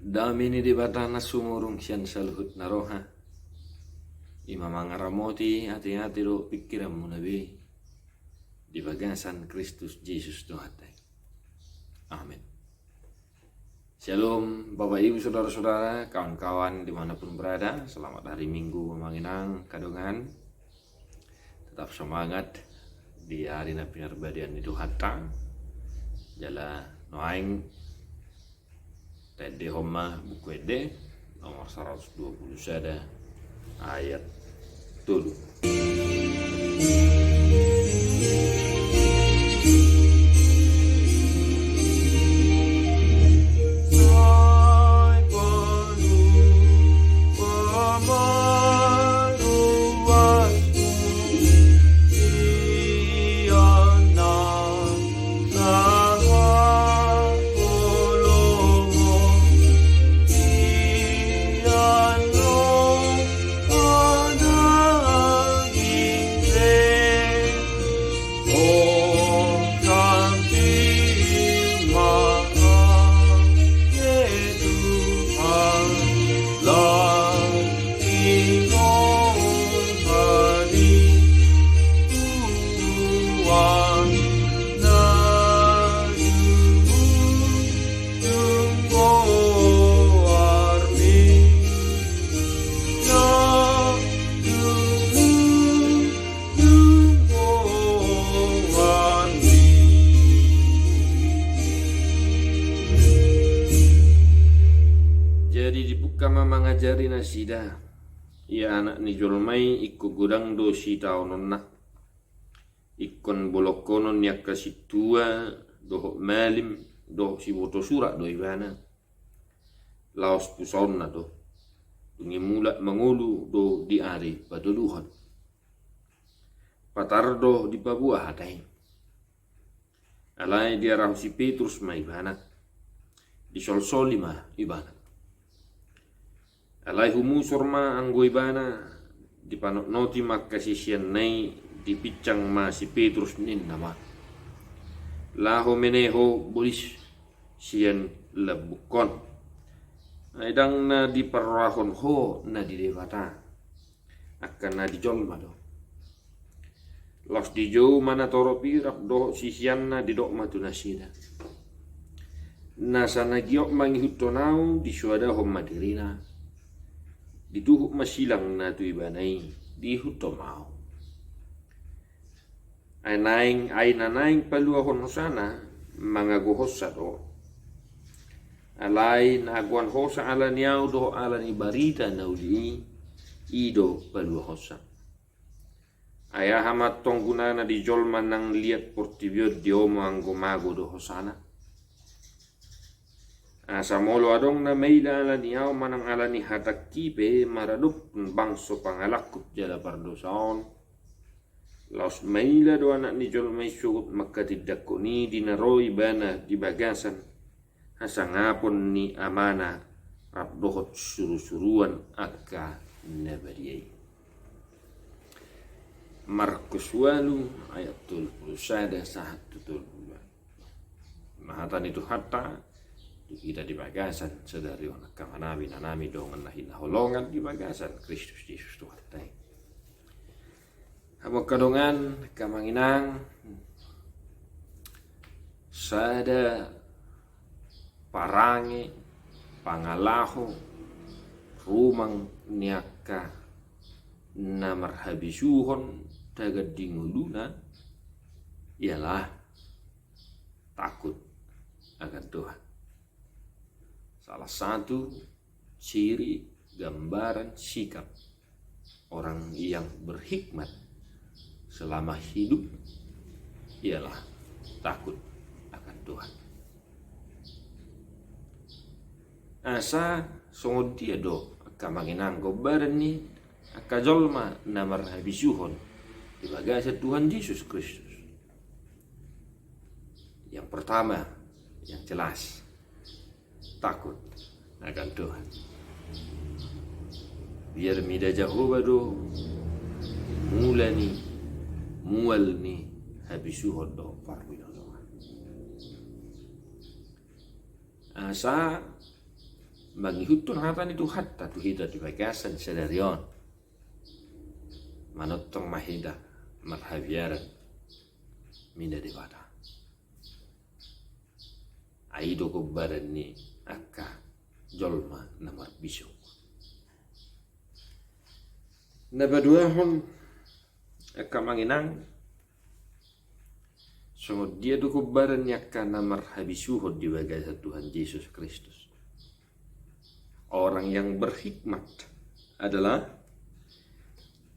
Damini di batana sumurung sian saluhut naroha. Ima mangaramoti hati-hati do pikiranmu nabi. Di bagasan Kristus Yesus Tuhan. Amin. Shalom Bapak Ibu Saudara-saudara, kawan-kawan dimanapun berada. Selamat hari Minggu Manginang Kadongan. Tetap semangat di hari Nabi Narbadian itu hatta. Jala noaing Tede Homa buku ede nomor 120 sada ayat 7. Jadi dibuka mangajari nasida. Ia anak ni jolmai ikut gudang dosi tahun nak. Ikon bolokonon yak kasitua dohok malim dohok si boto surat do ibana. Laos pusona do. Tungi mulak mengulu do di ari paduluhan. Patardo di Papua hatai. Alai dia rahu si Petrus ma ibana. Di sol-sol lima ibana. Alai humu sorma anggo ibana di panok noti makasisian nai di picang ma si Petrus nin nama. Laho meneho bolis sian lebukon. Aidang na di parahon ho na di dewata. Akan na di jolma do. Los di jauh mana toropi rap do sisian na di dok matu nasida. Nasana giok mangihutonau di suada hom madirina. Dituhuk masilang na tu ibanay di hutomao. Ay nanaing paluahon hosana mga gohosa do. Alay na aguan hosa ala niyaw do ala ni barita na uli ido paluahosa. Ay ahamat tong gunana di jolman nang liat portibio diomo ang gumago do hosana. Samolo adong na maila ala niyaw manang ala ni hatak kipe maradup bangso pangalakut jala pardosaon. Laos maila do anak ni jol may sugut makatidak ko ni dinaroy bana di bagasan. Hasangapon ni amana rapdohot suru-suruan akka nabariyay. Markus 8 ayat 31 sahat 32. Mahatan itu hatta kita di bagasan sedari anak kamanabi nanami dongan nahin holongan di bagasan Kristus Yesus Tuhan tay. Hamok kadongan kamanginang sada parangi pangalaho rumang niaka namar habisuhon tagad dinguluna ialah takut akan Tuhan. Salah satu ciri gambaran sikap orang yang berhikmat selama hidup ialah takut akan Tuhan. Asa songod dia do kamanginang gobaran ni akajolma namar habisuhon di bagasa Tuhan Yesus Kristus. Yang pertama yang jelas takut akan Tuhan. Biar mida Jehovah do mulani mual ni habisuhod do parwino do. Asa mangihutun hatan itu hatta tu hida di bagasan sedarion manotong mahida marhaviaran minda debata aido ko baran ni akka jolma namar bisu nabaduahon akka manginang so dia do ko baran yakka namar habisuhod di bagasan Tuhan Yesus Kristus. Orang yang berhikmat adalah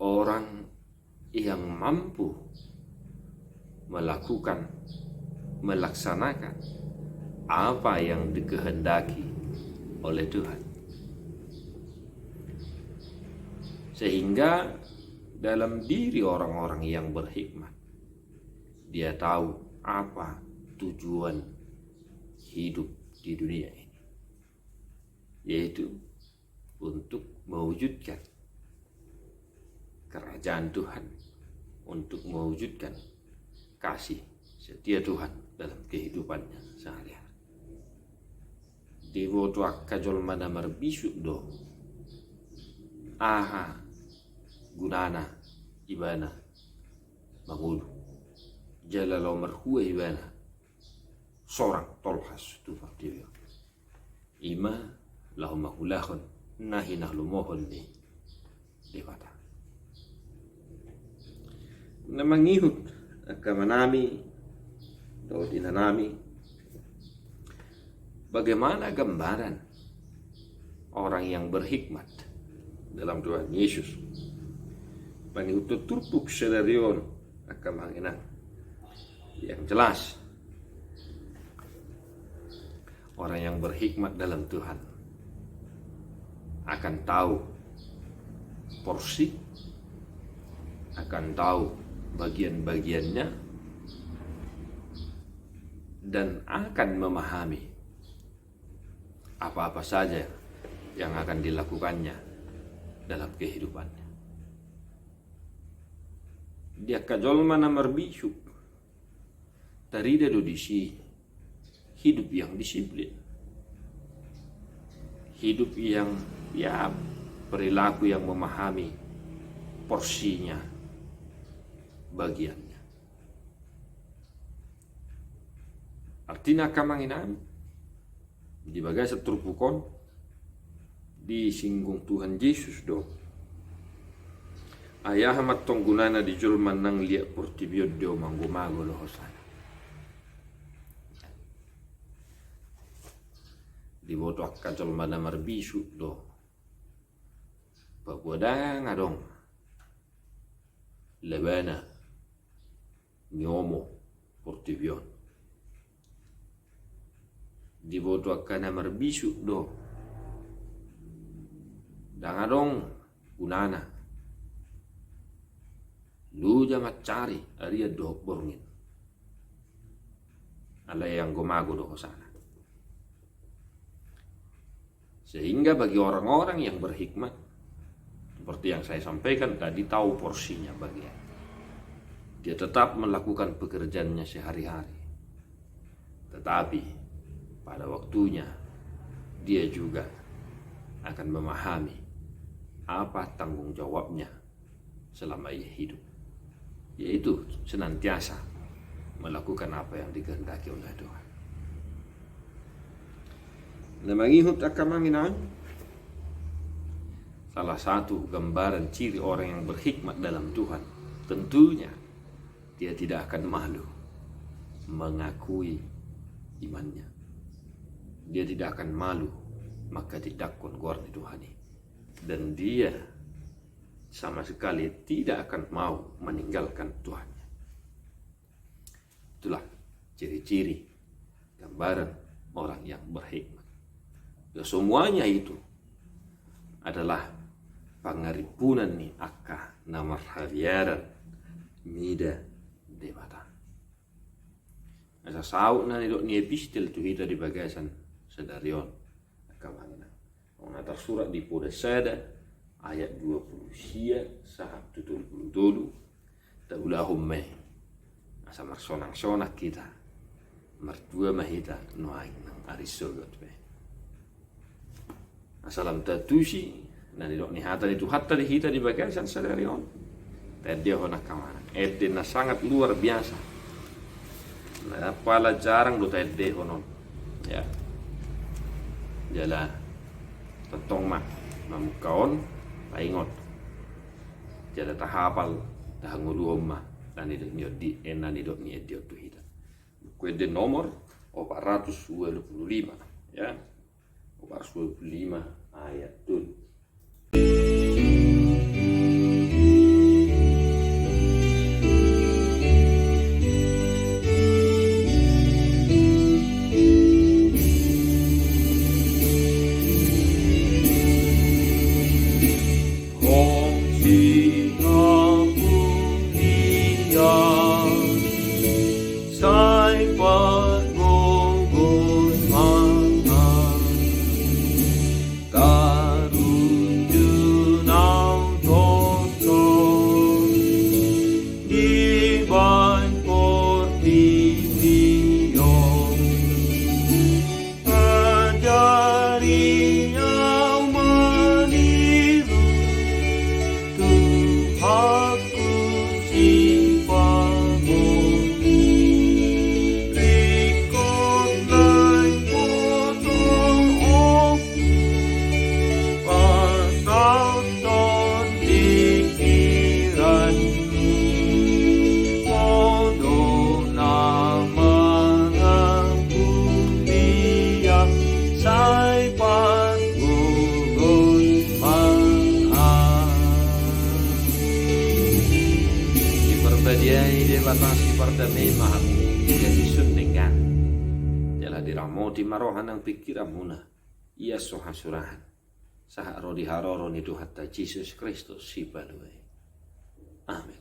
orang yang mampu melaksanakan apa yang dikehendaki oleh Tuhan. Sehingga dalam diri orang-orang yang berhikmat, dia tahu apa tujuan hidup di dunia ini, yaitu untuk mewujudkan kerajaan Tuhan, untuk mewujudkan kasih setia Tuhan dalam kehidupannya sehari-hari. Devoto akka jolmana marbisuk do aha gunana ibana mangulu jalalo marhua ibana seorang tolhas tu fakir ima lahum mahulahun nahi nahlumohon ni dewata namangihut akamanami do dinanami bagaimana gambaran orang yang berhikmat dalam Tuhan Yesus. Pangihut turpuk sedarion akamanginang yang jelas orang yang berhikmat dalam Tuhan akan tahu porsi, akan tahu bagian-bagiannya, dan akan memahami apa-apa saja yang akan dilakukannya dalam kehidupannya. Dia kajolma namar bisu tarida do disi hidup yang disiplin, hidup yang perilaku yang memahami porsinya, bagiannya. Artinya kamanginam di bagai setrupukon disinggung Tuhan Yesus do ayah amat tonggunana di julman nang liak portibiod do manggumago lo hosana di boto akka jolmana marbisu do pagodang adong lebana nyomo portibion di boto akka namar bisu do dangadong gunana lu jamat cari aria do borngin ala yang gomago do hosana. Sehingga bagi orang-orang yang berhikmat, seperti yang saya sampaikan tadi, tahu porsinya bagian. Dia tetap melakukan pekerjaannya sehari-hari. Tetapi pada waktunya dia juga akan memahami apa tanggung jawabnya selama ia hidup, yaitu senantiasa melakukan apa yang dikehendaki oleh Tuhan. Namangihut akamanginan salah satu gambaran ciri orang yang berhikmat dalam Tuhan, tentunya dia tidak akan malu mengakui imannya. Dia tidak akan malu maka didakon gorni Tuhani, dan dia sama sekali tidak akan mau meninggalkan Tuhannya. Itulah ciri-ciri gambaran orang yang berhikmat. Ya, semuanya itu adalah pangaripunan ni akka namar haviaran mida debata. Asa sau na ni ni epistel tu hita di bagasan sedarion akamana. Ona tersurat di Podesada ayat 20 sia sahab tutul dulu taulahum me asa marsonang-sonak kita mardua mahita no aing nang arisogot be asalam tatusi na didok ni hata itu hatta di hita di bagian san sadarion tadi hona kamana na sangat luar biasa na pala jarang do tadi honon ya jala tentong mah mamukaon paingot jala tahapal tahanguluom mah dan itu di enan itu ni edio tu hita kuede nomor 425 ya 425 ayat tu batasi pardamai mahamu jadi suntingan jala diramoti marohan ang pikiramuna ia sohasurahan saha rodi haroro nitu hatta Jesus Kristus si balue amin.